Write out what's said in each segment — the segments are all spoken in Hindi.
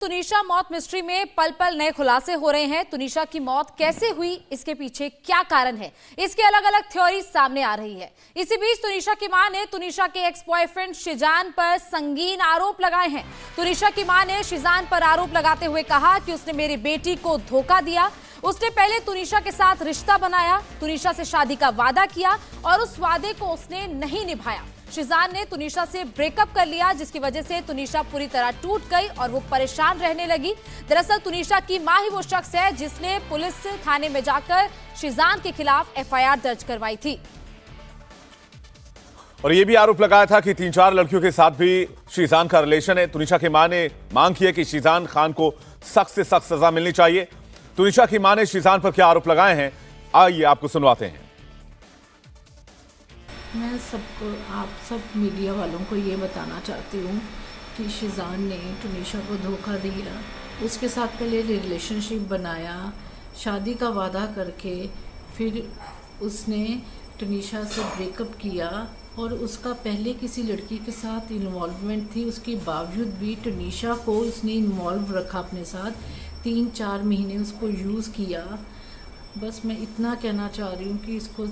तुनिशा मौत मिस्ट्री में पल पल नए खुलासे हो रहे हैं। तुनिशा की मौत कैसे हुई, इसके पीछे क्या कारण है, इसके अलग अलग थ्योरी सामने आ रही है। इसी बीच तुनिशा की मां ने तुनिशा के एक्स बॉयफ्रेंड शिजान पर संगीन आरोप लगाए हैं। तुनिशा की मां ने शिजान पर आरोप लगाते हुए कहा कि उसने मेरी बेटी को धोखा दिया। उसने पहले तुनिशा के साथ रिश्ता बनाया, तुनिशा से शादी का वादा किया और उस वादे को उसने नहीं निभाया। शिजान ने तुनिशा से ब्रेकअप कर लिया, जिसकी वजह से तुनिशा पूरी तरह टूट गई और वो परेशान रहने लगी। दरअसल तुनिशा की मां ही वो शख्स है जिसने पुलिस थाने में जाकर शिजान के खिलाफ एफआईआर दर्ज करवाई थी। और ये भी आरोप लगाया था कि 3-4 लड़कियों के साथ भी शिजान का रिलेशन है। तुनिशा की मां ने मांग की है कि शिजान खान को सख्त से सख्त सजा मिलनी चाहिए। तुनिशा की मां ने शिजान पर क्या आरोप लगाए हैं, आइए आपको सुनवाते हैं। मैं सबको, आप सब मीडिया वालों को ये बताना चाहती हूँ कि शिजान ने तुनिशा को धोखा दिया। उसके साथ पहले रिलेशनशिप बनाया, शादी का वादा करके फिर उसने तुनिशा से ब्रेकअप किया और उसका पहले किसी लड़की के साथ इन्वॉल्वमेंट थी। उसके बावजूद भी तुनिशा को उसने इन्वॉल्व रखा अपने साथ। 3-4 महीने उसको यूज़ किया। बस मैं इतना कहना चाह रही हूँ कि इसको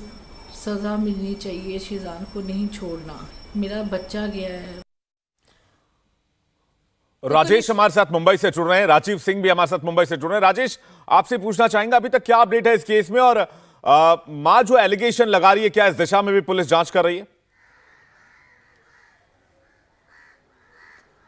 सज़ा मिलनी चाहिए, शिजान को नहीं छोड़ना। मेरा बच्चा गया है। राजेश हमारे साथ मुंबई से जुड़ रहे हैं, राजीव सिंह भी हमारे साथ मुंबई से जुड़ रहे हैं। राजेश, आपसे पूछना चाहेंगे अभी तक क्या अपडेट है इस केस में, और मां जो एलिगेशन लगा रही है, क्या इस दिशा में भी पुलिस जांच कर रही है?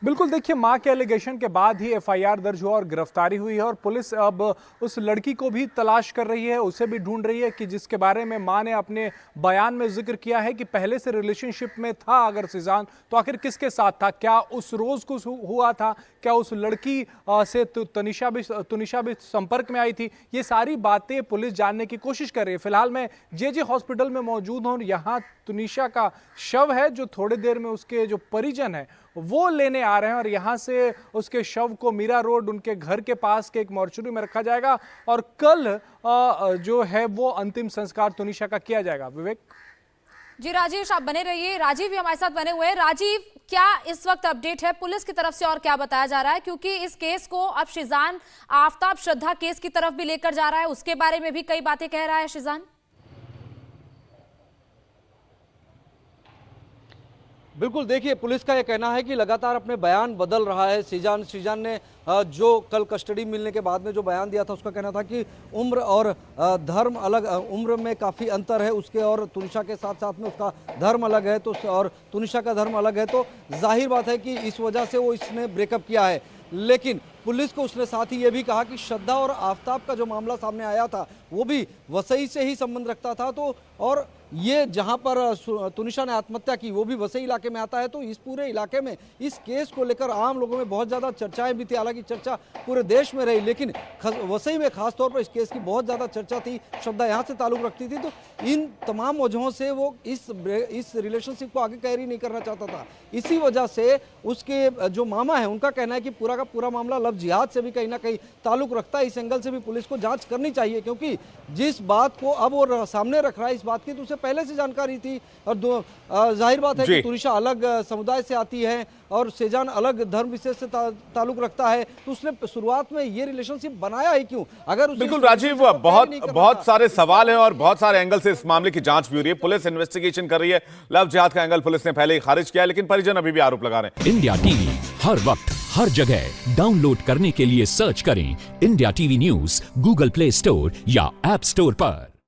बिल्कुल, देखिए, मां के एलिगेशन के बाद ही एफआईआर दर्ज हुआ और गिरफ्तारी हुई है और पुलिस अब उस लड़की को भी तलाश कर रही है, उसे भी ढूंढ रही है कि जिसके बारे में मां ने अपने बयान में जिक्र किया है कि पहले से रिलेशनशिप में था अगर शिजान, तो आखिर किसके साथ था, क्या उस रोज कुछ हुआ था, क्या उस लड़की से तुनिशा भी संपर्क में आई थी। ये सारी बातें पुलिस जानने की कोशिश कर रही है। फिलहाल मैं जे हॉस्पिटल में मौजूद हूँ। यहाँ तुनिशा का शव है जो थोड़ी देर में उसके जो परिजन है वो लेने आ रहे हैं और यहाँ से उसके शव को मीरा रोड उनके घर के पास के एक मॉर्चरी में रखा जाएगा और कल जो है वो अंतिम संस्कार तुनिशा का किया जाएगा। विवेक जी, राजीव आप बने रहिए। राजीव भी हमारे साथ बने हुए हैं। राजीव, क्या इस वक्त अपडेट है पुलिस की तरफ से और क्या बताया जा रहा है, क्योंकि इस केस को अब शिजान आफताब श्रद्धा केस की तरफ भी लेकर जा रहा है, उसके बारे में भी कई बातें कह रहा है शिजान। बिल्कुल, देखिए, पुलिस का यह कहना है कि लगातार अपने बयान बदल रहा है शिजान ने जो कल कस्टडी मिलने के बाद में जो बयान दिया था, उसका कहना था कि उम्र और धर्म अलग, उम्र में काफ़ी अंतर है उसके और तुनिशा के साथ साथ में उसका धर्म अलग है, तो और तुनिशा का धर्म अलग है, तो जाहिर बात है कि इस वजह से वो इसने ब्रेकअप किया है। लेकिन पुलिस को उसने साथ ही ये भी कहा कि श्रद्धा और आफताब का जो मामला सामने आया था वो भी वसई से ही संबंध रखता था, तो और ये जहां पर तुनिशा ने आत्महत्या की वो भी वसई इलाके में आता है, तो इस पूरे इलाके में इस केस को लेकर आम लोगों में बहुत ज़्यादा चर्चाएं भी थी। हालांकि चर्चा पूरे देश में रही, लेकिन वसई में खासतौर पर इस केस की बहुत ज़्यादा चर्चा थी। श्रद्धा यहाँ से ताल्लुक़ रखती थी, तो इन तमाम वजहों से वो इस रिलेशनशिप को आगे कैरी नहीं करना चाहता था। इसी वजह से उसके जो मामा है उनका कहना है कि पूरा का पूरा मामला लव जिहाद से भी कहीं ना कहीं ताल्लुक़ रखता है। इस एंगल से भी पुलिस को जाँच करनी चाहिए, क्योंकि जिस बात को अब वो सामने रख रहा है, इस बात की तो उसे पहले से जानकारी थी। और जाहिर बात है कि तुनिशा अलग समुदाय से आती है और शिजान अलग धर्म विशेष से ताल्लुक रखता है, तो उसने शुरुआत में ये रिलेशनशिप बनाया ही क्यों? अगर बिल्कुल राजीव, बहुत सारे सवाल हैं और बहुत सारे एंगल से इस मामले की जांच भी हो रही है। पुलिस इन्वेस्टिगेशन कर रही है। लव जिहाद का एंगल पुलिस ने पहले ही खारिज किया है, लेकिन परिजन अभी भी आरोप लगा रहे हैं। इंडिया टीवी हर वक्त हर जगह डाउनलोड करने के लिए सर्च करें India TV news Google play store या ऐप स्टोर पर।